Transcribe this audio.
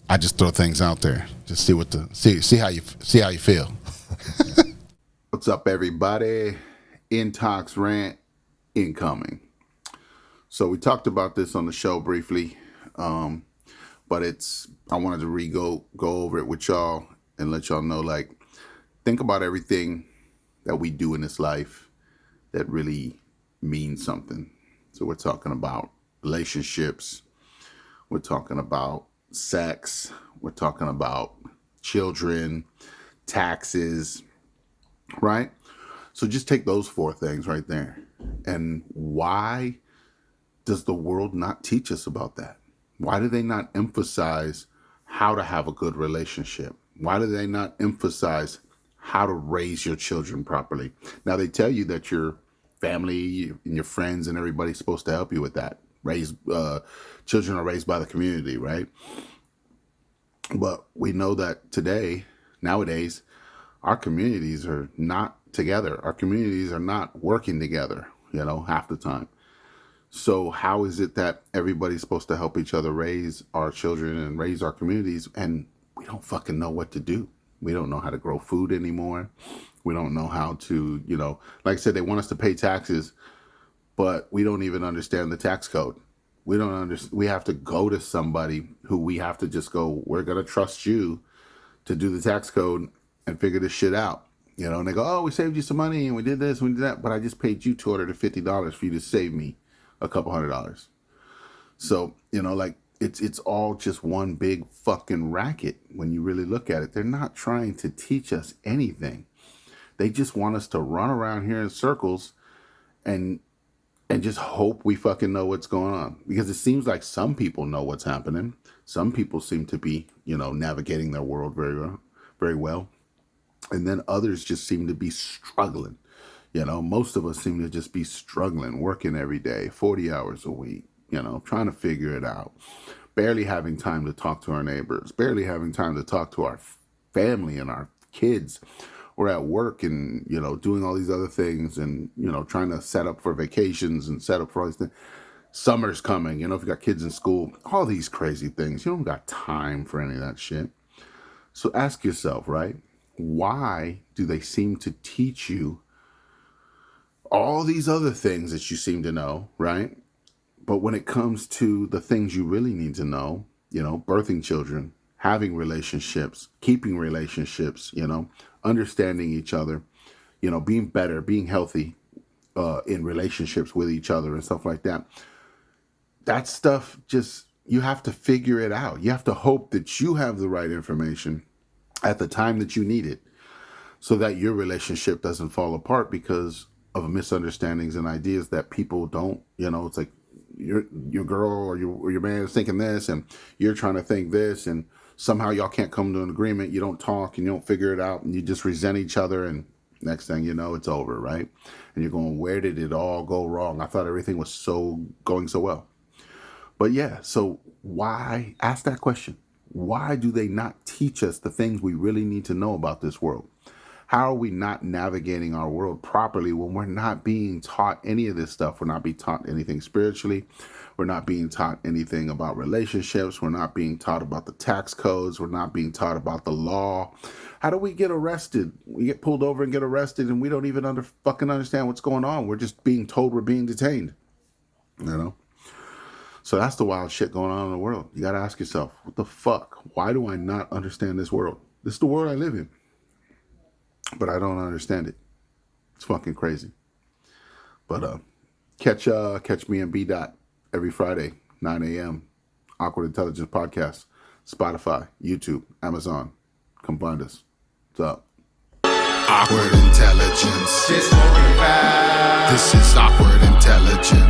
I just throw things out there. Just see how you feel. What's up, everybody? Intox, Rant, incoming. So we talked about this on the show briefly, but I wanted to go over it with y'all and let y'all know, like, think about everything that we do in this life that really means something. So we're talking about relationships. We're talking about sex. We're talking about children, taxes, right? So just take those four things right there. And why does the world not teach us about that? Why do they not emphasize how to have a good relationship? Why do they not emphasize how to raise your children properly? Now, they tell you that your family and your friends and everybody's supposed to help you with that. Children are raised by the community, right? But we know that nowadays, our communities are not together. Our communities are not working together, half the time. So how is it that everybody's supposed to help each other raise our children and raise our communities, and we don't fucking know what to do? We don't know how to grow food anymore. We don't know how to, like I said, they want us to pay taxes, but we don't even understand the tax code. We don't understand. We have to go to somebody who we have to just go, we're going to trust you to do the tax code and figure this shit out. And they go, oh, we saved you some money and we did this, we did that, but I just paid you $250 for you to save me a couple $100. So, it's all just one big fucking racket when you really look at it. They're not trying to teach us anything. They just want us to run around here in circles and just hope we fucking know what's going on. Because it seems like some people know what's happening. Some people seem to be, navigating their world very well. And then others just seem to be struggling. Most of us seem to just be struggling, working every day, 40 hours a week, trying to figure it out. Barely having time to talk to our neighbors, barely having time to talk to our family and our kids. We're at work and, doing all these other things and, trying to set up for vacations and set up for all these things. Summer's coming, if you got kids in school, all these crazy things. You don't got time for any of that shit. So ask yourself, right? Why do they seem to teach you all these other things that you seem to know, right? But when it comes to the things you really need to know, birthing children, having relationships, keeping relationships, understanding each other, being better, being healthy in relationships with each other and stuff like that. That stuff you have to figure it out. You have to hope that you have the right information at the time that you need it so that your relationship doesn't fall apart because of misunderstandings and ideas that people don't, it's like your girl or your man is thinking this and you're trying to think this and somehow y'all can't come to an agreement. You don't talk and you don't figure it out and you just resent each other and next thing you know, it's over, right? And you're going, where did it all go wrong? I thought everything was going so well. But yeah, so why, ask that question. Why do they not teach us the things we really need to know about this world? How are we not navigating our world properly when we're not being taught any of this stuff? We're not being taught anything spiritually. We're not being taught anything about relationships. We're not being taught about the tax codes. We're not being taught about the law. How do we get arrested? We get pulled over and get arrested and we don't even fucking understand what's going on. We're just being told we're being detained, So that's the wild shit going on in the world. You got to ask yourself, what the fuck? Why do I not understand this world? This is the world I live in. But I don't understand it. It's fucking crazy. But catch me in BDot every Friday, 9 a.m. Awkward Intelligence Podcast, Spotify, YouTube, Amazon. Come find us. What's up? Awkward Intelligence. This is Awkward Intelligence.